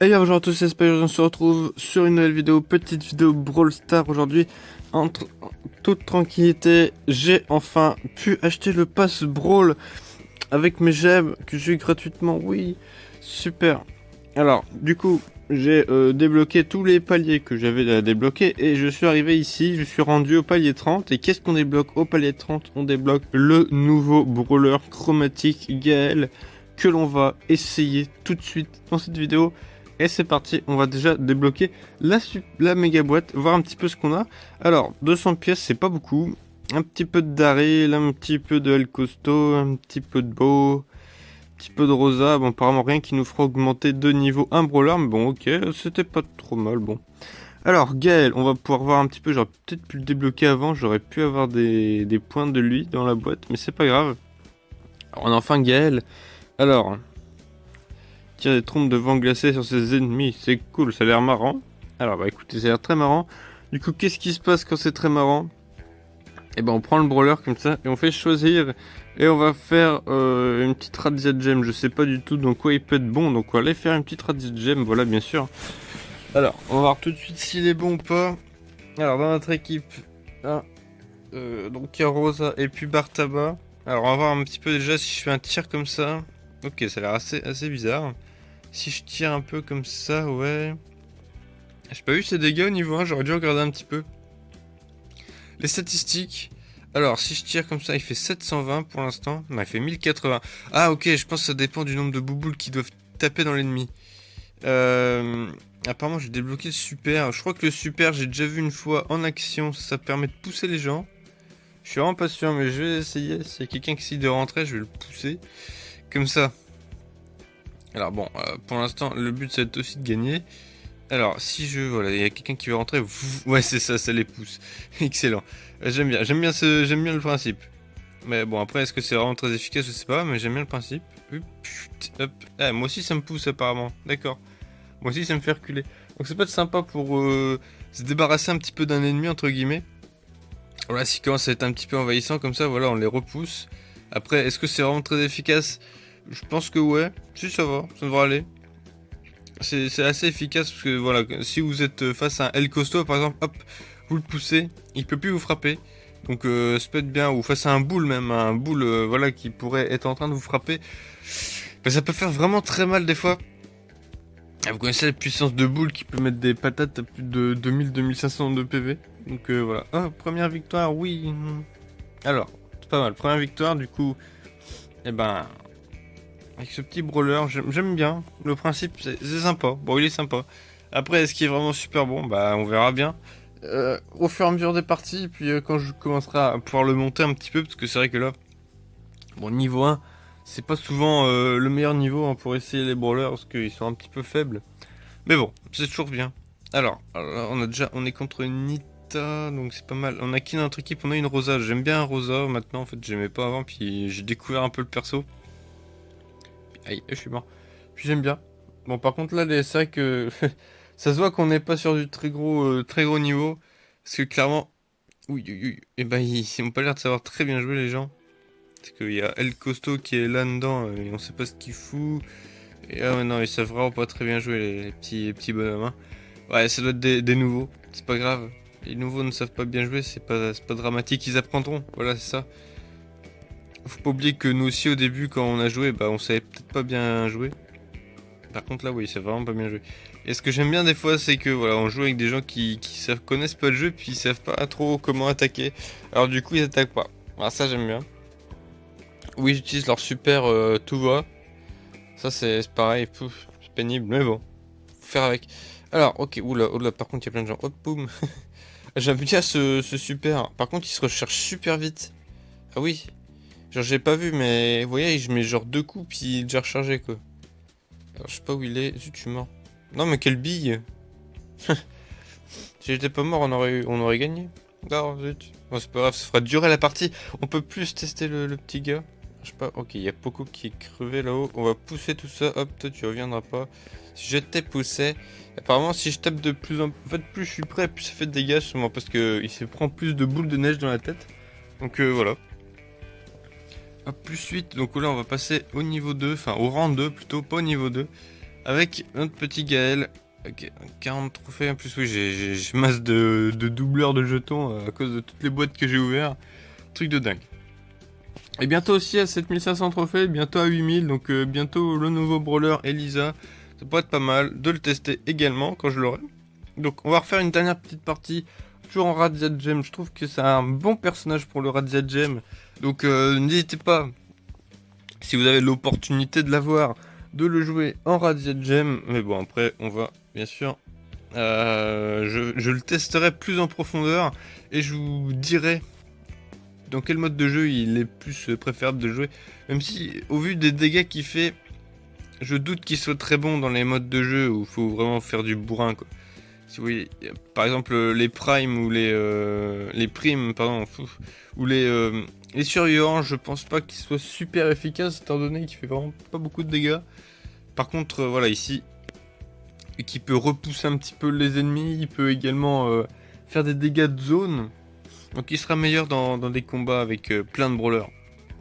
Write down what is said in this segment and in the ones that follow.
Et bien bonjour à tous, c'est Spyro, on se retrouve sur une nouvelle vidéo, petite vidéo Brawl Stars aujourd'hui. En toute tranquillité, j'ai enfin pu acheter le pass Brawl avec mes gemmes que j'ai eu gratuitement, oui, super. Alors, du coup, j'ai débloqué tous les paliers que j'avais à débloquer et je suis arrivé ici, je suis rendu au palier 30. Et qu'est-ce qu'on débloque au palier 30? On débloque le nouveau brawler chromatique Gaël que l'on va essayer tout de suite dans cette vidéo. Et c'est parti, on va déjà débloquer la méga boîte, voir un petit peu ce qu'on a. Alors, 200 pièces, c'est pas beaucoup. Un petit peu de Daryl, un petit peu de El Costo, un petit peu de Beau, un petit peu de Rosa. Bon, apparemment rien qui nous fera augmenter de niveau un brawler, mais bon, ok, c'était pas trop mal, bon. Alors, Gaël, on va pouvoir voir un petit peu, j'aurais peut-être pu le débloquer avant, j'aurais pu avoir des points de lui dans la boîte, mais c'est pas grave. Alors, on a enfin Gaël. Alors, tire des trompes de vent glacé sur ses ennemis, c'est cool, ça a l'air marrant. Alors, bah écoutez, ça a l'air très marrant. Du coup, qu'est-ce qui se passe quand c'est très marrant? Et ben on prend le brawler comme ça et on fait choisir et on va faire une petite razzia gem. Je sais pas du tout dans quoi il peut être bon, donc on va aller faire une petite razzia gem, voilà bien sûr. Alors on va voir tout de suite s'il est bon ou pas. Alors dans notre équipe, hein, donc il y a Rosa et puis Bartaba. Alors on va voir un petit peu déjà si je fais un tir comme ça. Ok, ça a l'air assez bizarre. Si je tire un peu comme ça, ouais. J'ai pas vu ses dégâts au niveau 1, j'aurais dû regarder un petit peu. Les statistiques. Alors, si je tire comme ça, il fait 720 pour l'instant. Non, il fait 1080. Ah, ok, je pense que ça dépend du nombre de bouboules qui doivent taper dans l'ennemi. Apparemment, j'ai débloqué le super. Je crois que le super, j'ai déjà vu une fois en action. Ça permet de pousser les gens. Je suis vraiment pas sûr, mais je vais essayer. S'il y a quelqu'un qui essaye de rentrer, je vais le pousser. Comme ça. Alors bon, pour l'instant, le but, c'est aussi de gagner. Alors, si je... Voilà, il y a quelqu'un qui veut rentrer. Ouais, c'est ça, ça les pousse. Excellent. J'aime bien le principe. Mais bon, après, est-ce que c'est vraiment très efficace? Je sais pas, mais j'aime bien le principe. Hop. Ah, moi aussi, ça me pousse apparemment. D'accord. Moi aussi, ça me fait reculer. Donc, c'est pas sympa pour se débarrasser un petit peu d'un ennemi, entre guillemets. Voilà, s'il commence à être un petit peu envahissant comme ça, voilà, on les repousse. Après, est-ce que c'est vraiment très efficace? Je pense que ouais. Si, ça devrait aller. C'est assez efficace parce que voilà, si vous êtes face à un El Costo par exemple, hop, vous le poussez, il peut plus vous frapper. Donc ça peut être bien, ou face à un boule même, un boule voilà, qui pourrait être en train de vous frapper. Ben, ça peut faire vraiment très mal des fois. Ah, vous connaissez la puissance de boule qui peut mettre des patates à plus de 2000-2500 de PV. Donc voilà. Ah, première victoire, oui. Alors, c'est pas mal. Première victoire, du coup, eh ben, avec ce petit brawler, j'aime bien. Le principe, c'est sympa. Bon, il est sympa. Après, est-ce qu'il est vraiment super bon? Bah, on verra bien. Au fur et à mesure des parties, puis quand je commencerai à pouvoir le monter un petit peu, parce que c'est vrai que là, bon, niveau 1, c'est pas souvent le meilleur niveau hein, pour essayer les brawlers, parce qu'ils sont un petit peu faibles. Mais bon, c'est toujours bien. Alors, on est contre une Nita, donc c'est pas mal. On a qui dans notre équipe? On a une Rosa. J'aime bien un Rosa maintenant, en fait, j'aimais pas avant, puis j'ai découvert un peu le perso. Aïe, je suis mort. Puis j'aime bien. Bon, par contre, là, c'est vrai que ça se voit qu'on n'est pas sur du très gros niveau. Parce que clairement, oui, et ben, ils ont pas l'air de savoir très bien jouer, les gens. Parce qu'il y a El Costo qui est là dedans, et on sait pas ce qu'il fout. Et ah ouais, non, ils savent vraiment pas très bien jouer, les petits bonhommes. Hein. Ouais, ça doit être des nouveaux. C'est pas grave. Les nouveaux ne savent pas bien jouer, c'est pas dramatique, ils apprendront. Voilà, c'est ça. Faut pas oublier que nous aussi, au début, quand on a joué, bah, on savait peut-être pas bien jouer. Par contre là oui c'est vraiment pas bien joué. Et ce que j'aime bien des fois c'est que voilà on joue avec des gens qui savent, connaissent pas le jeu puis ils savent pas trop comment attaquer. Alors du coup ils attaquent pas. Alors ça j'aime bien. Oui j'utilise leur super tout va. Ça c'est pareil, c'est pénible mais bon. Faut faire avec. Alors ok oula par contre il y a plein de gens. Hop boum. J'aime bien ce super. Par contre il se recharge super vite. Ah oui. Genre j'ai pas vu mais vous voyez je mets genre deux coups puis il est déjà rechargé quoi. Alors je sais pas où il est. Zut je suis mort. Non mais quelle bille. Si j'étais pas mort, on aurait gagné. Non, zut. Bon, c'est pas grave, ça fera durer la partie. On peut plus tester le petit gars. Je sais pas, ok, il y a Poco qui est crevé là-haut. On va pousser tout ça. Hop, toi tu reviendras pas. Si je t'ai poussé. Apparemment, si je tape de plus en fait, plus je suis prêt, plus ça fait de dégâts, sûrement parce que il se prend plus de boules de neige dans la tête. Donc voilà. Hop, plus 8. Donc là, on va passer au niveau 2. Enfin, au rang 2 plutôt, pas au niveau 2. avec notre petit Gaël. Ok, 40 trophées en plus, oui, j'ai masse de doubleurs de jetons à cause de toutes les boîtes que j'ai ouvertes. Truc de dingue. Et bientôt aussi à 7500 trophées, bientôt à 8000, donc bientôt le nouveau brawler Elisa. Ça pourrait être pas mal de le tester également quand je l'aurai. Donc on va refaire une dernière petite partie, toujours en Razzia Gem. Je trouve que c'est un bon personnage pour le Razzia Gem. Donc n'hésitez pas, si vous avez l'opportunité de l'avoir, de le jouer en Razzia Gem. Mais bon, après on va bien sûr... je le testerai plus en profondeur et je vous dirai dans quel mode de jeu il est plus préférable de jouer. Même si, au vu des dégâts qu'il fait, je doute qu'il soit très bon dans les modes de jeu où il faut vraiment faire du bourrin, quoi. Si vous voyez, par exemple, les primes ou les primes, pardon, ou les survivants, je pense pas qu'ils soient super efficaces étant donné qu'il fait vraiment pas beaucoup de dégâts. Par contre, voilà, ici, qui peut repousser un petit peu les ennemis, il peut également faire des dégâts de zone. Donc il sera meilleur dans des combats avec plein de brawlers.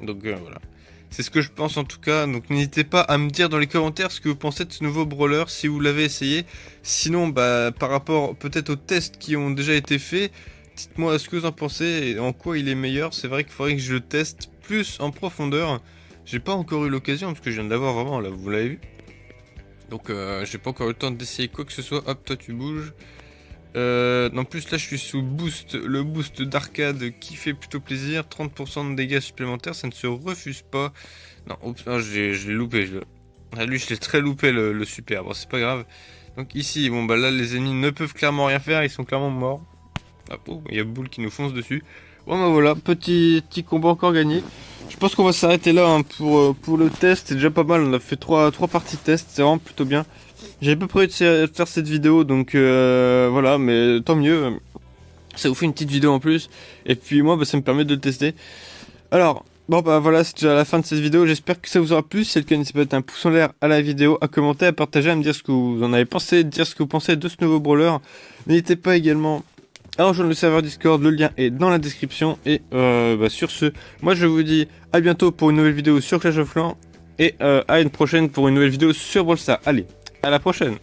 Donc voilà. C'est ce que je pense en tout cas. Donc n'hésitez pas à me dire dans les commentaires ce que vous pensez de ce nouveau brawler, si vous l'avez essayé. Sinon, bah, par rapport peut-être aux tests qui ont déjà été faits, dites-moi ce que vous en pensez et en quoi il est meilleur. C'est vrai qu'il faudrait que je le teste plus en profondeur. J'ai pas encore eu l'occasion parce que je viens de l'avoir vraiment là, vous l'avez vu. Donc j'ai pas encore eu le temps d'essayer quoi que ce soit. Hop, toi tu bouges. En plus là je suis sous boost, le boost d'arcade qui fait plutôt plaisir, 30% de dégâts supplémentaires, ça ne se refuse pas. Non, oups, non, je l'ai loupé, lui je l'ai très loupé le super, bon c'est pas grave. Donc ici, bon bah là les ennemis ne peuvent clairement rien faire, ils sont clairement morts. Ah, oh, il y a Boule qui nous fonce dessus. Bon bah voilà, petit combat encore gagné. Je pense qu'on va s'arrêter là hein, pour le test, c'est déjà pas mal, on a fait 3 parties test, c'est vraiment plutôt bien. J'avais pas prévu de faire cette vidéo, donc voilà, mais tant mieux. Ça vous fait une petite vidéo en plus. Et puis moi, bah, ça me permet de le tester. Alors, bon bah voilà, c'est déjà la fin de cette vidéo. J'espère que ça vous aura plu. Si c'est le cas, n'hésitez pas à mettre un pouce en l'air à la vidéo, à commenter, à partager, à me dire ce que vous en avez pensé, dire ce que vous pensez de ce nouveau brawler. N'hésitez pas également à rejoindre le serveur Discord, le lien est dans la description. Et bah, sur ce, moi je vous dis à bientôt pour une nouvelle vidéo sur Clash of Clans. Et à une prochaine pour une nouvelle vidéo sur Brawl Stars. Allez, à la prochaine!